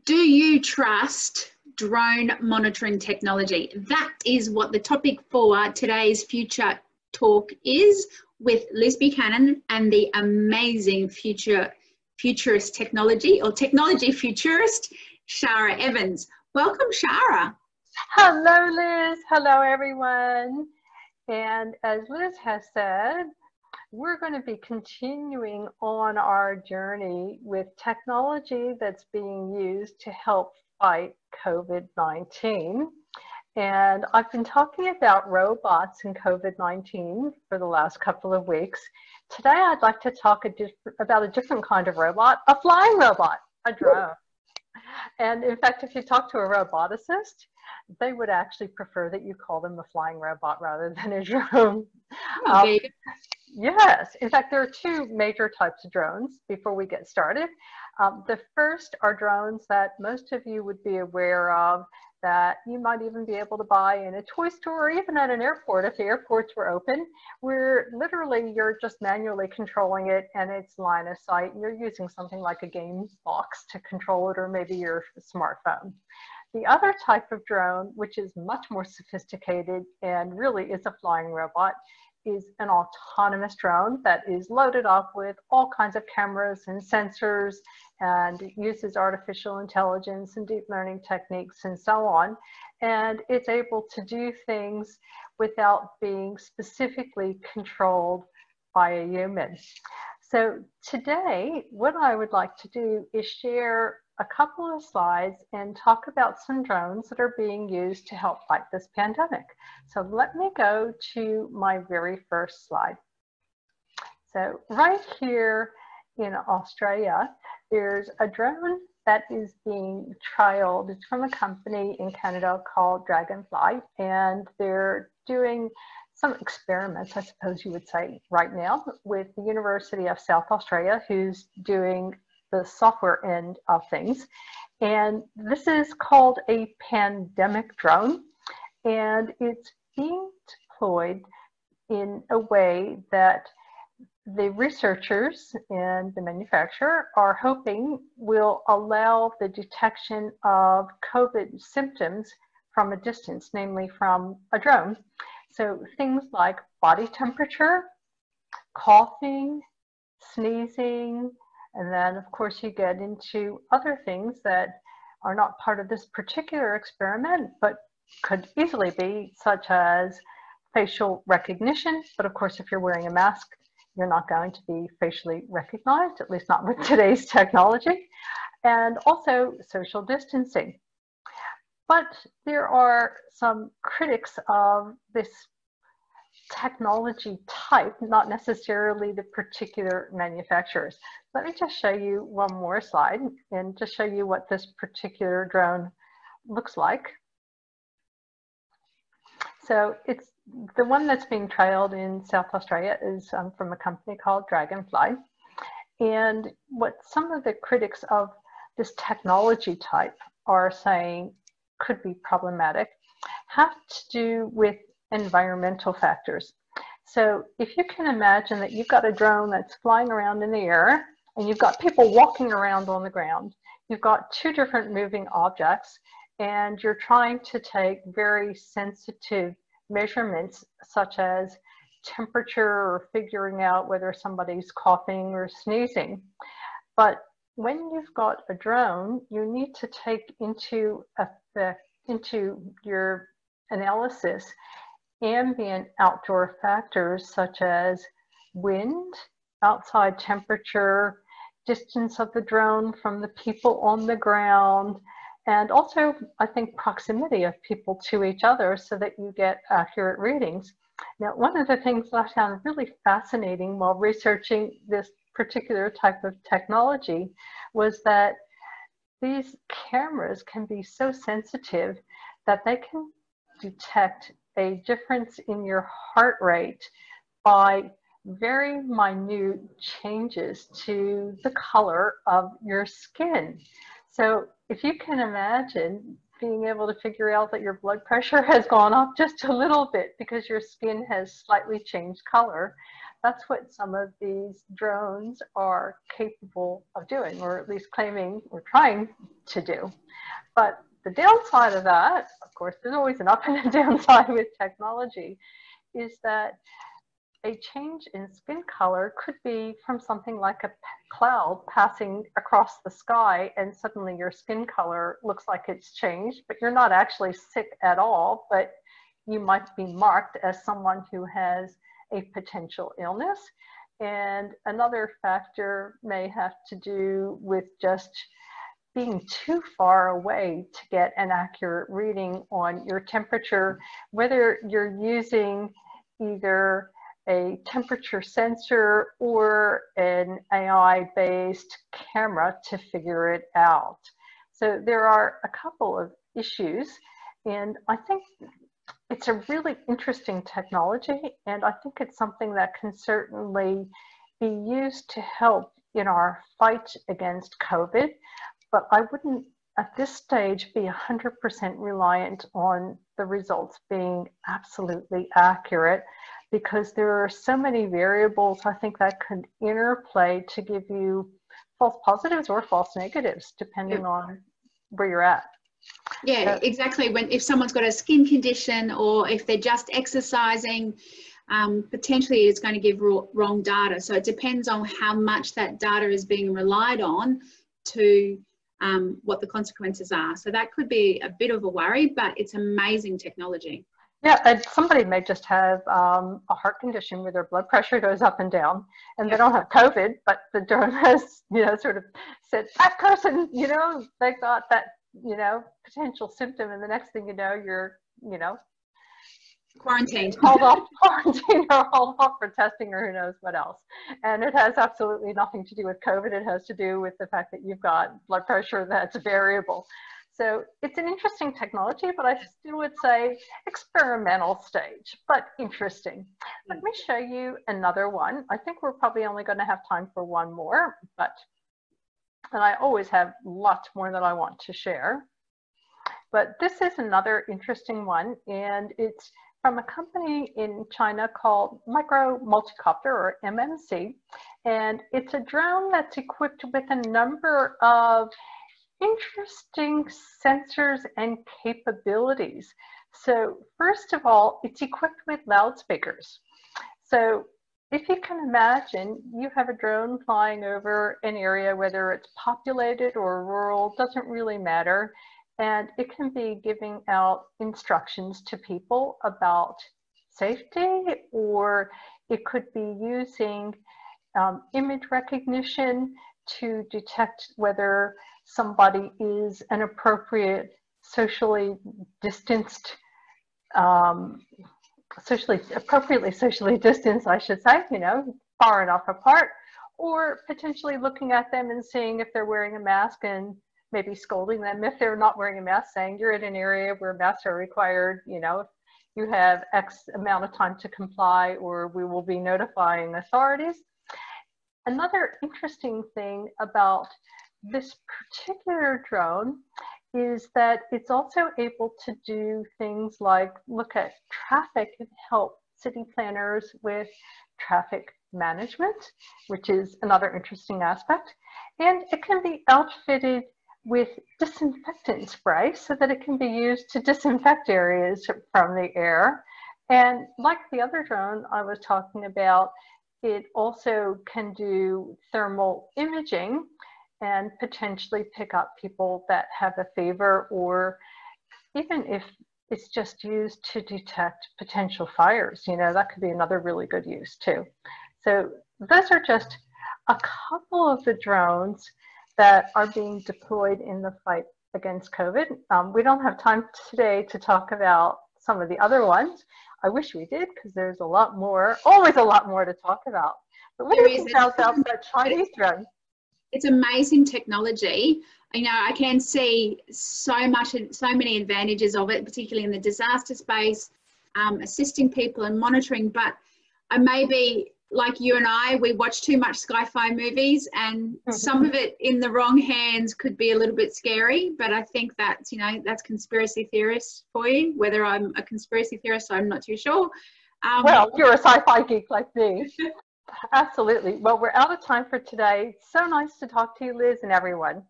Do you trust drone monitoring technology? That is what the topic for today's Future Talk is, with Liz Buchanan and the amazing futurist technology futurist, Shara Evans. Welcome, Shara. Hello, Liz. Hello, everyone. And as Liz has said, we're going to be continuing on our journey with technology that's being used to help fight COVID-19. And I've been talking about robots and COVID-19 for the last couple of weeks. Today, I'd like to talk about a different kind of robot, a flying robot, a drone. And in fact, if you talk to a roboticist, they would actually prefer that you call them a flying robot rather than a drone. Yes, in fact, there are two major types of drones before we get started. The first are drones that most of you would be aware of, that you might even be able to buy in a toy store or even at an airport if the airports were open, where literally you're just manually controlling it and it's line of sight and you're using something like a game box to control it, or maybe your smartphone. The other type of drone, which is much more sophisticated and really is a flying robot, is an autonomous drone that is loaded up with all kinds of cameras and sensors and uses artificial intelligence and deep learning techniques and so on. And it's able to do things without being specifically controlled by a human. So today, what I would like to do is share a couple of slides and talk about some drones that are being used to help fight this pandemic. So let me go to my very first slide. So right here in Australia, there's a drone that is being trialed. It's from a company in Canada called Dragonfly, and they're doing some experiments, I suppose you would say, right now with the University of South Australia, who's doing the software end of things. And this is called a pandemic drone, and it's being deployed in a way that the researchers and the manufacturer are hoping will allow the detection of COVID symptoms from a distance, namely from a drone. So things like body temperature, coughing, sneezing, and then of course you get into other things that are not part of this particular experiment, but could easily be, such as facial recognition. But of course, if you're wearing a mask, you're not going to be facially recognized, at least not with today's technology. And also social distancing. But there are some critics of this technology type, not necessarily the particular manufacturers. Let me just show you one more slide and just show you what this particular drone looks like. So it's the one that's being trialed in South Australia is from a company called Dragonfly. And what some of the critics of this technology type are saying could be problematic have to do with environmental factors. So if you can imagine that you've got a drone that's flying around in the air and you've got people walking around on the ground, you've got two different moving objects, and you're trying to take very sensitive measurements such as temperature or figuring out whether somebody's coughing or sneezing. But when you've got a drone, you need to take into your analysis ambient outdoor factors such as wind, outside temperature, distance of the drone from the people on the ground, and also, I think, proximity of people to each other so that you get accurate readings. Now, one of the things that I found really fascinating while researching this particular type of technology was that these cameras can be so sensitive that they can detect a difference in your heart rate by very minute changes to the color of your skin. So if you can imagine being able to figure out that your blood pressure has gone up just a little bit because your skin has slightly changed color, that's what some of these drones are capable of doing, or at least claiming or trying to do. But the downside of that, of course, there's always an up and a downside with technology, is that a change in skin color could be from something like a cloud passing across the sky, and suddenly your skin color looks like it's changed, but you're not actually sick at all, but you might be marked as someone who has a potential illness. And another factor may have to do with just being too far away to get an accurate reading on your temperature, whether you're using either a temperature sensor or an AI-based camera to figure it out. So there are a couple of issues, and I think it's a really interesting technology, and I think it's something that can certainly be used to help in our fight against COVID, but I wouldn't at this stage be 100% reliant on the results being absolutely accurate, because there are so many variables I think that could interplay to give you false positives or false negatives, depending on where you're at. Yeah, exactly. If someone's got a skin condition, or if they're just exercising, potentially it's going to give wrong data. So it depends on how much that data is being relied on to what the consequences are. So that could be a bit of a worry, but it's amazing technology. Yeah, and somebody may just have a heart condition where their blood pressure goes up and down, and they don't have COVID, but the drone has, sort of said, that person, they got that, potential symptom, and the next thing you know, you're, quarantined, called off quarantine or called off for testing or who knows what else. And it has absolutely nothing to do with COVID. It has to do with the fact that you've got blood pressure that's variable. So it's an interesting technology, but I still would say experimental stage, but interesting. Let me show you another one. I think we're probably only going to have time for one more, and I always have lots more that I want to share. But this is another interesting one, and it's from a company in China called Micro Multicopter, or MMC. And it's a drone that's equipped with a number of interesting sensors and capabilities. So first of all, it's equipped with loudspeakers. So if you can imagine, you have a drone flying over an area, whether it's populated or rural, doesn't really matter. And it can be giving out instructions to people about safety, or it could be using image recognition to detect whether somebody is an appropriate socially distanced, appropriately socially distanced, I should say, far enough apart, or potentially looking at them and seeing if they're wearing a mask and maybe scolding them if they're not wearing a mask, saying you're in an area where masks are required, you have X amount of time to comply, or we will be notifying authorities. Another interesting thing about this particular drone is that it's also able to do things like look at traffic and help city planners with traffic management, which is another interesting aspect. And it can be outfitted with disinfectant spray so that it can be used to disinfect areas from the air. And like the other drone I was talking about, it also can do thermal imaging and potentially pick up people that have a fever, or even if it's just used to detect potential fires, that could be another really good use too. So those are just a couple of the drones that are being deployed in the fight against COVID. We don't have time today to talk about some of the other ones. I wish we did, because there's a lot more, always a lot more to talk about. But what do you think about that Chinese drone? It's amazing technology. I can see so many advantages of it, particularly in the disaster space, assisting people and monitoring. But I may be like you and we watch too much sci-fi movies, and some of it in the wrong hands could be a little bit scary. But I think that's, that's conspiracy theorists for you. Whether I'm a conspiracy theorist, I'm not too sure. Well, you're a sci-fi geek like me. Absolutely. Well, we're out of time for today. So nice to talk to you, Liz, and everyone.